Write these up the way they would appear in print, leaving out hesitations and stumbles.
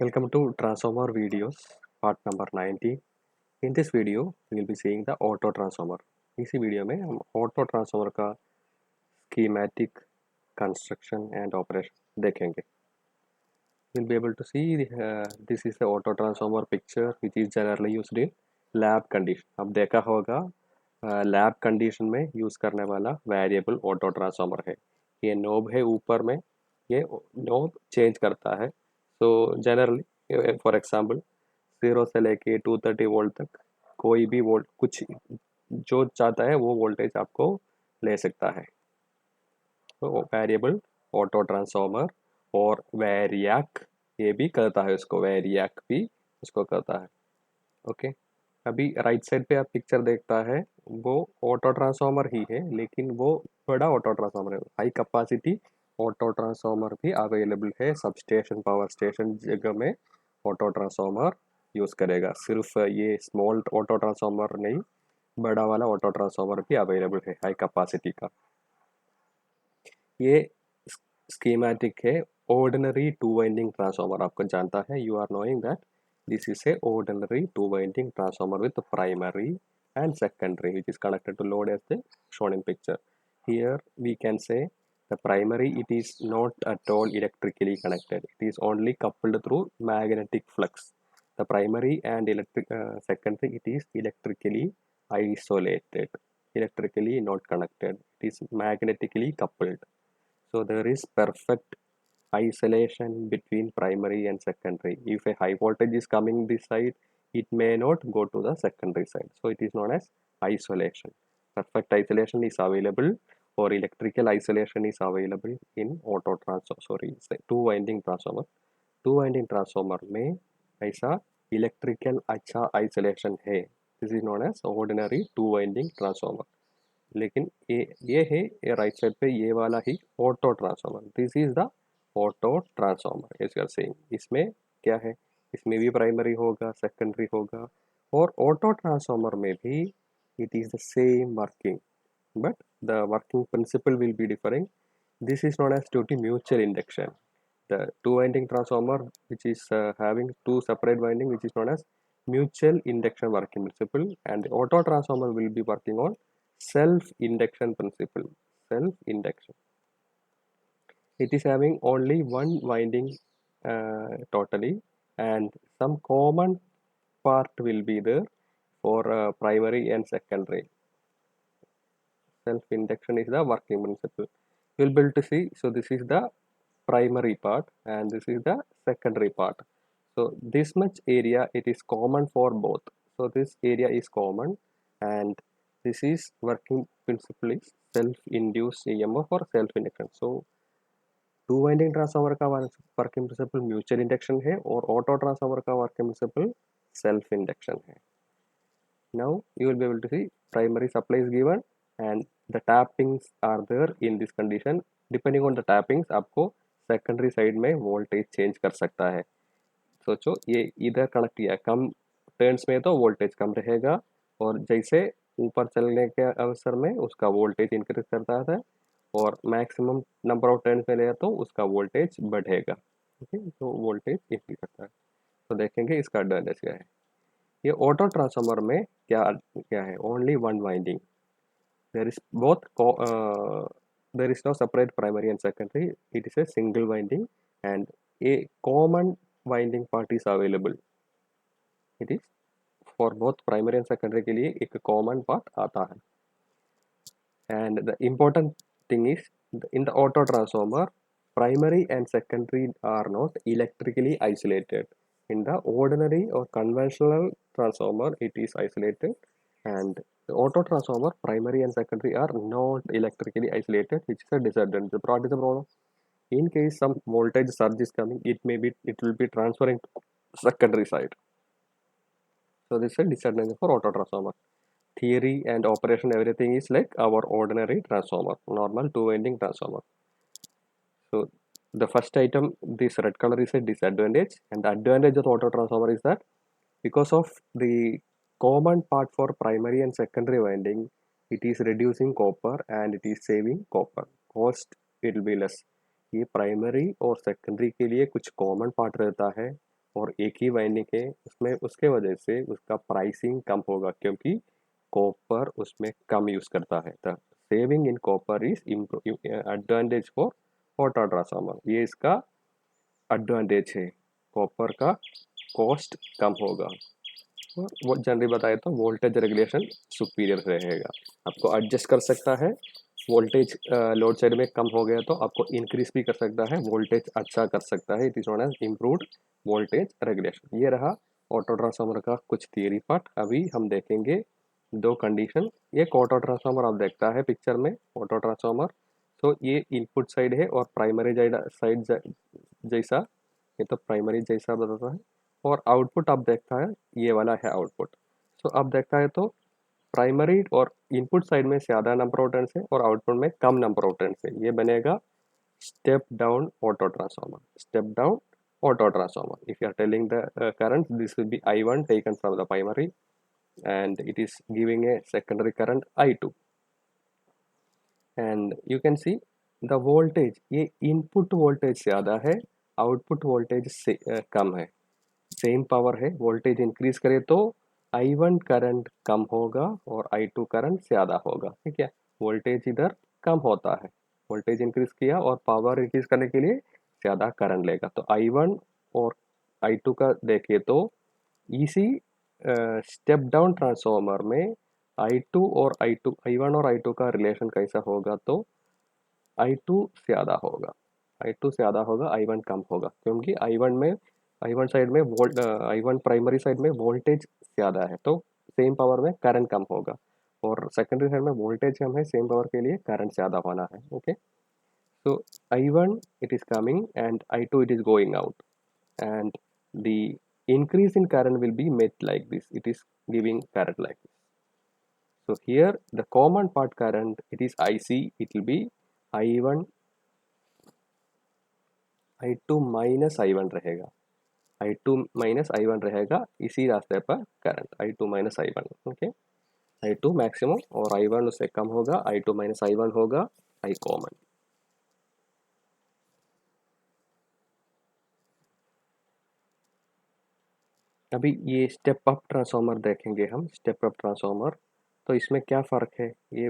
Welcome to Transformer videos, part number 90. In this video, we will be seeing the auto transformer. इसी video में हम auto transformer का schematic, construction and operation देखेंगे. You'll be able to see this is the auto transformer picture which is generally used in lab condition. अब देखा होगा lab condition में use करने वाला variable auto transformer है. ये knob है ऊपर में, ये knob change करता है. So generally for example 0 से लेके 230 वोल्ट तक कोई भी वोल्ट कुछ जो चाहता है वो वोल्टेज आपको ले सकता है. तो वेरिएबल ऑटो ट्रांसफॉर्मर और वेरिएक ये भी करता है, उसको वेरिएक भी उसको करता है. ओके, अभी राइट साइड पे आप पिक्चर देखता है वो ऑटो ट्रांसफॉर्मर ही है, लेकिन वो बड़ा ऑटो ट्रांसफॉर्मर है. हाई कैपेसिटी ऑटो ट्रांसफॉर्मर भी अवेलेबल है. सब स्टेशन पावर स्टेशन जगह में ऑटो ट्रांसफॉर्मर यूज़ करेगा. सिर्फ ये स्मॉल ऑटो ट्रांसफॉर्मर नहीं, बड़ा वाला ऑटो ट्रांसफॉर्मर भी अवेलेबल है हाई कैपेसिटी का. ये स्कीमेटिक है ऑर्डिनरी टू वाइंडिंग ट्रांसफॉर्मर. आपको जानता है, you are knowing that this is a ordinary two winding transformer with the primary and secondary which is connected to load as the shown in picture. Here we can say the primary, it is not at all electrically connected, it is only coupled through magnetic flux. The primary and secondary, it is electrically isolated, electrically not connected, it is magnetically coupled. So there is perfect isolation between primary and secondary. If a high voltage is coming this side, it may not go to the secondary side. So it is known as isolation. Perfect isolation is available, or electrical isolation is available in auto transformer. Sorry, two winding transformer. Two winding transformer में ऐसा electrical अच्छा isolation है. This is known as ordinary two winding transformer. लेकिन ये है, ये right side पे ये वाला ही auto transformer. This is the auto transformer as you are saying. इसमें क्या है, इसमें भी प्राइमरी होगा, सेकेंडरी होगा, और ऑटो ट्रांसफार्मर में भी it is the same working, but the working principle will be differing. This is known as due to mutual induction. The two winding transformer which is having two separate winding, which is known as mutual induction working principle, and the auto transformer will be working on self induction principle. Self induction, it is having only one winding totally, and some common part will be there for primary and secondary. Self induction is the working principle. You will be able to see, so this is the primary part and this is the secondary part. So this much area, it is common for both. So this area is common, and this is working principle is self-induced EMF or self-induction. So to winding transformer का working principle mutual induction है, और auto transformer का working principle self induction है. Now you will be able to see primary supply is given and the tappings are there in this condition. Depending on the tappings आपको secondary side में voltage change कर सकता है. सोचो ये इधर connect किया, कम टर्न्स में तो वोल्टेज कम रहेगा, और जैसे ऊपर चलने के अवसर में उसका वोल्टेज इंक्रीज करता है, और मैक्सिमम नंबर ऑफ टर्न्स में ले तो उसका वोल्टेज बढ़ेगा. ठीक है, तो वोल्टेज इंक्रीज करता है. तो देखेंगे इसका एडवांटेज क्या है. ये ऑटो ट्रांसफार्मर में क्या क्या है, only one winding. There is both, there is no separate primary and secondary, it is a single winding, and a common winding part is available. It is for both primary and secondary के लिए एक common part आता है. And the important thing is in the auto transformer primary and secondary are not electrically isolated. In the ordinary or conventional transformer, it is isolated, and the auto transformer primary and secondary are not electrically isolated, which is a disadvantage. What is the problem? In case some voltage surge is coming, it will be transferring to secondary side. So this is a disadvantage for auto transformer. Theory and operation, everything is like our ordinary transformer, normal two winding transformer. So the first item, this red color, is a disadvantage, and the advantage of auto transformer is that because of the common part for primary and secondary winding, it is reducing copper and it is saving copper. Cost it will be less. ये primary और secondary के लिए कुछ common part रहता है, और एक ही winding है उसमें, उसके वजह से उसका प्राइसिंग कम होगा क्योंकि कॉपर उसमें कम यूज़ करता है। The saving in copper is advantage for auto transformer, ये इसका एडवांटेज है, कॉपर का कॉस्ट कम होगा। और वो जनरली बताए तो वोल्टेज रेगुलेशन सुपीरियर रहेगा, आपको एडजस्ट कर सकता है। वोल्टेज लोड साइड में कम हो गया तो आपको इंक्रीज भी कर सकता है, वोल्टेज अच्छा कर सकता है। It is known as improved voltage regulation. ये रहा ऑटो ट्रांसफार्मर का कुछ थियरी पार्ट। अभी हम देखेंगे दो कंडीशन। एक ऑटो ट्रांसफार्मर आप देखता है पिक्चर में, ऑटो ट्रांसफार्मर। तो ये इनपुट साइड है और प्राइमरी साइड जैसा, ये तो प्राइमरी जैसा बताता है। और आउटपुट आप देखता है, ये वाला है आउटपुट। तो आप देखता है तो प्राइमरी और इनपुट साइड में ज़्यादा नंबर ऑफ टर्न्स है और आउटपुट में कम नंबर ऑफ टर्न्स है, ये बनेगा step down auto transformer. Step down auto transformer, if you are telling the current, this will be I1 taken from the primary and it is giving a secondary current I2, and you can see the voltage, ये input voltage ज़्यादा है, output voltage से कम है। Same power है, voltage increase करे तो I1 current कम होगा और I2 करंट ज़्यादा होगा। ठीक है, वोल्टेज इधर कम होता है, वोल्टेज इंक्रीज किया और पावर इंक्रीज करने के लिए ज़्यादा करंट लेगा। तो I1 और I2 का देखिए तो इसी स्टेप डाउन ट्रांसफार्मर में I2 और I1 और I2 का रिलेशन कैसा होगा, तो I2 ज़्यादा होगा, I2 ज़्यादा होगा, I1 कम होगा, क्योंकि I1 साइड में I1 प्राइमरी साइड में वोल्टेज ज़्यादा है तो सेम पावर में करंट कम होगा, और सेकेंडरी साइड में वोल्टेज कम है, सेम पावर के लिए करंट ज़्यादा होना है। Okay, so I1 it is coming and I2 it is going out, and the increase in current will be met like this, it is giving current like this. So here the common part current, it is IC, it will be I1 I2 minus I1 रहेगा, I2 minus I1 रहेगा, इसी रास्ते पर current I2 minus I1। Okay, I2 maximum और I1 उससे कम होगा, I2 minus I1 होगा I common. अभी ये स्टेप अप ट्रांसफार्मर देखेंगे हम, स्टेप अप ट्रांसफार्मर। तो इसमें क्या फ़र्क है, ये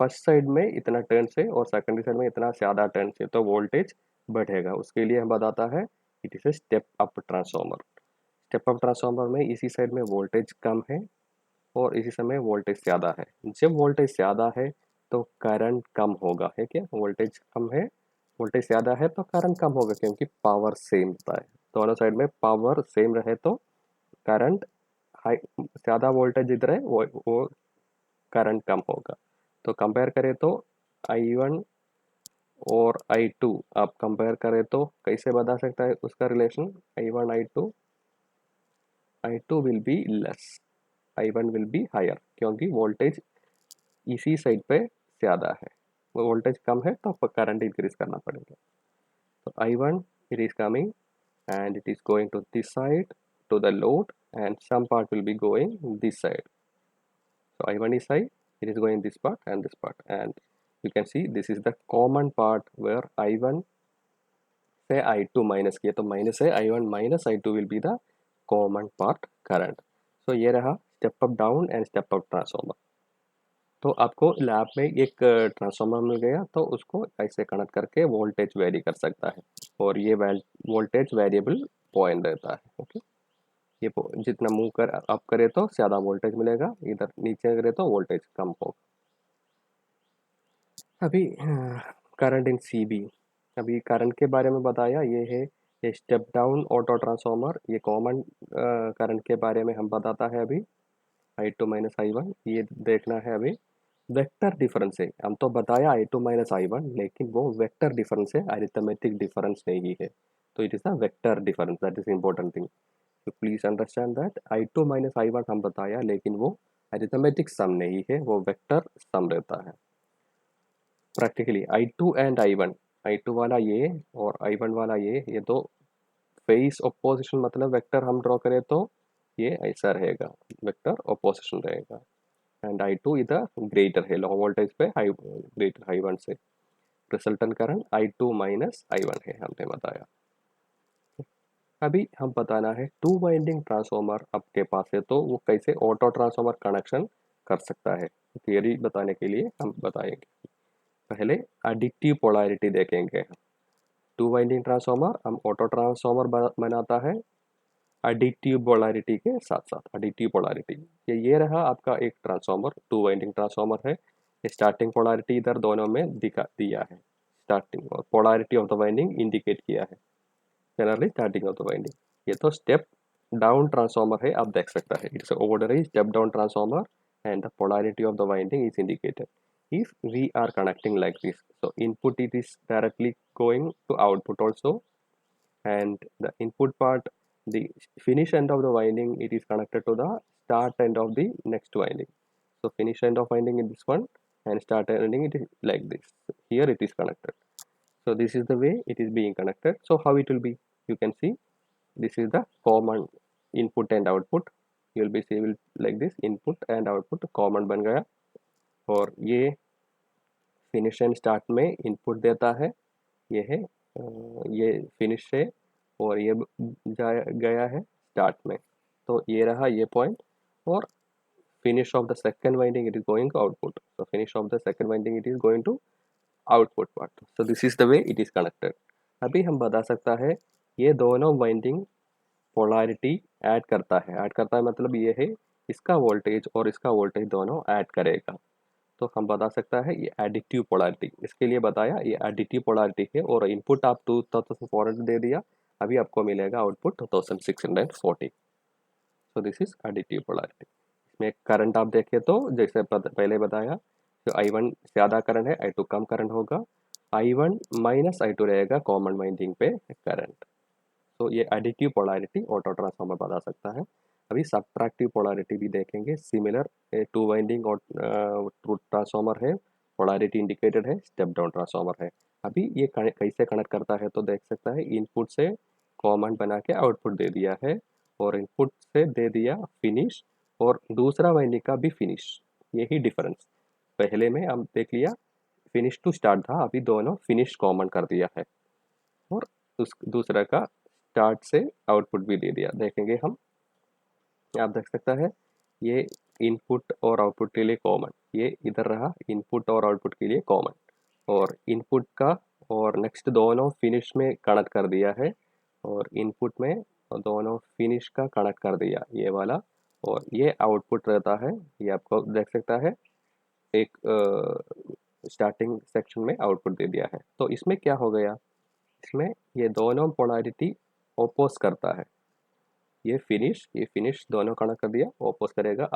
फर्स्ट साइड में इतना टर्न से और सेकेंडरी साइड में इतना ज़्यादा टर्न से तो वोल्टेज बढ़ेगा, उसके लिए हम बताता है it is a step up transformer. Step up transformer में इसी साइड में वोल्टेज कम है और इसी समय वोल्टेज ज़्यादा है। जब वोल्टेज ज़्यादा है तो करंट कम होगा, है क्या, वोल्टेज कम है, वोल्टेज ज़्यादा है तो करंट कम होगा, क्योंकि पावर सेम होता है। दोनों साइड में पावर सेम रहे तो करंट हाई, ज़्यादा वोल्टेज इधर है वो करंट कम होगा। तो कंपेयर करें तो I1 और I2 आप कंपेयर करें तो कैसे बता सकता है उसका relation, I1 I2 will be less, I1 will be higher, क्योंकि वोल्टेज इसी साइड पे ज़्यादा है, वोल्टेज कम है तो करंट इंक्रीज करना पड़ेगा। तो I1 it is coming and it is going to this side to the load, and some part will be going this side. So I1 is high, it is going this part and this part, and you can see this is the common part where I1 से I2 minus किया तो minus है, I1 minus I2 will be the common part current. So ये रहा step up down and step up transformer. तो आपको lab में एक ट्रांसफार्मर मिल गया तो उसको ऐसे कनेक्ट करके वोल्टेज वेरी कर सकता है, और ये वोल्टेज वेरिएबल पॉइंट रहता है। ओके, ये जितना मूव कर अप करे तो ज़्यादा वोल्टेज मिलेगा, इधर नीचे करे तो वोल्टेज कम होगा। अभी करंट इन सीबी, अभी करंट के बारे में बताया, ये है ये स्टेप डाउन ऑटो ट्रांसफार्मर, ये कॉमन करंट के बारे में हम बताता है अभी I2 माइनस I1, ये देखना है अभी। वेक्टर डिफरेंस है, हम तो बताया I2 माइनस I1, लेकिन वो वेक्टर डिफरेंस है, अरिथमेटिक डिफरेंस नहीं है। तो it is the vector difference, that is important thing, तो please understand that I2 minus I1 हम बताया, लेकिन वो अरिथमेटिक सम नहीं है, वो वेक्टर सम रहता है। Practically I2 and I1, I2 वाला ये और I1 वाला ये तो फेस ऑपोजिशन, मतलब वेक्टर हम ड्रॉ करें तो ये ऐसा रहेगा, वेक्टर ऑपोजिशन रहेगा, एंड I2 इधर ग्रेटर है, लो वोल्टेज पे हाई ग्रेटर I1 से, resultant current I2 minus I1 है, हमने बताया। अभी हम बताना है टू वाइंडिंग ट्रांसफार्मर आपके पास है तो वो कैसे ऑटो ट्रांसफार्मर कनेक्शन कर सकता है, थियरी बताने के लिए हम बताएंगे। पहले एडिटिव पोलैरिटी देखेंगे। टू वाइंडिंग ट्रांसफार्मर हम ऑटो ट्रांसफार्मर बनाता है एडिटिव पोलैरिटी के साथ साथ। एडिटिव पोलैरिटी ये रहा आपका एक ट्रांसफार्मर, टू वाइंडिंग ट्रांसफार्मर है। स्टार्टिंग पोलैरिटी इधर दोनों में दिया है, स्टार्टिंग और polarity of the winding indicate किया है, generally starting of the winding. ये तो स्टेप डाउन ट्रांसफार्मर है, आप देख सकता है it's ordinary step down transformer and the polarity of the winding is indicated. If we are connecting like this, so input it is directly going to output also, and the input part, the finish end of the winding, it is connected to the start end of the next winding. So finish end of winding in this one and start ending it is like this. Here it is connected. So this is the way it is being connected. So how it will be, you can see this is the common input and output. You will be see will like this, input and output common बन गया। और ये finish and start में input देता है, ये है ये फिनिश है और ये गया है स्टार्ट में। तो ये रहा ये पॉइंट, और finish of the second winding it is going to output. So finish of the second winding it is going to output part. So this is the way it is connected. अभी हम बता सकता है ये दोनों winding polarity add करता है। Add करता है मतलब ये है इसका वोल्टेज और इसका वोल्टेज दोनों ऐड करेगा, तो हम बता सकता है ये एडिटिव पोलैरिटी। इसके लिए बताया ये एडिटिव पोलैरिटी है, और इनपुट आप 2400 दे दिया, अभी आपको मिलेगा output 2640। So this is additive polarity. इसमें करंट आप देखें तो जैसे पहले बताया, तो I1 ज़्यादा करंट है, I2 कम करंट होगा, I1 माइनस I2 रहेगा कॉमन वाइंडिंग पे करंट। तो ये एडिटिव पोलैरिटी ऑटो ट्रांसफार्मर बता सकता है। अभी सब्ट्रैक्टिव पोलैरिटी भी देखेंगे। सिमिलर टू वाइंडिंग और ट्रांसफार्मर है, पोलैरिटी इंडिकेटेड है, स्टेप डाउन ट्रांसफार्मर है। अभी ये कैसे कनेक्ट करता है तो देख सकता है, इनपुट से कॉमन बना के आउटपुट दे दिया है, और इनपुट से दे दिया फिनिश, और दूसरा वाइंडिंग का भी फिनिश। यही डिफरेंस, पहले में हम देख लिया फिनिश टू स्टार्ट था, अभी दोनों फिनिश कॉमन कर दिया है, और उस दूसरा का स्टार्ट से आउटपुट भी दे दिया। देखेंगे हम, आप देख सकता है ये इनपुट और आउटपुट के लिए कॉमन, ये इधर रहा इनपुट और आउटपुट के लिए कॉमन, और इनपुट का और नेक्स्ट दोनों फिनिश में कनेक्ट कर दिया है, और इनपुट में दोनों फिनिश का कनेक्ट कर दिया ये वाला, और ये आउटपुट रहता है, ये आपको देख सकता है एक स्टार्टिंग सेक्शन में आउटपुट दे दिया है। तो इसमें क्या हो गया, इसमें ये दोनों पोलैरिटी ओपोज करता है, ये फिनिश दोनों कनेक्ट कर दिया, ओपोज करेगा।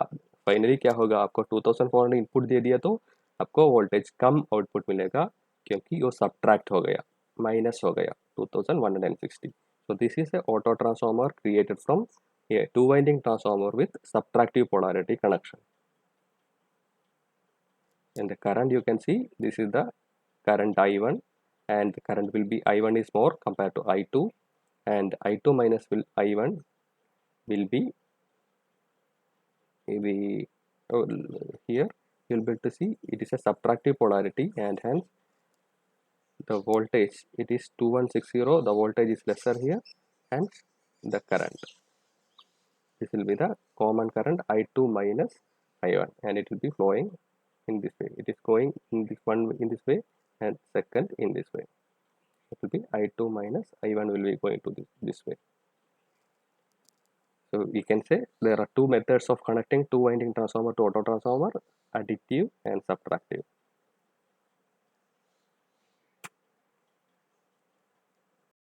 फाइनली क्या होगा, आपको 2400 इनपुट दे दिया तो आपको वोल्टेज कम आउटपुट मिलेगा, क्योंकि वो सब्ट्रैक्ट हो गया, माइनस हो गया 2160। so this is a auto transformer created from a two winding transformer with subtractive polarity connection. And the current you can see, this is the current I1, and the current will be I1 is more compared to I2, and I2 minus I1 will be here you'll be able to see it is a subtractive polarity, and hence the voltage it is 2160, the voltage is lesser here, hence the current, this will be the common current I2 minus I1, and it will be flowing in this way. It is going in this one in this way, and second in this way. It will be I2 minus I1 will be going to this way. So we can say there are two methods of connecting two winding transformer to auto transformer, additive and subtractive.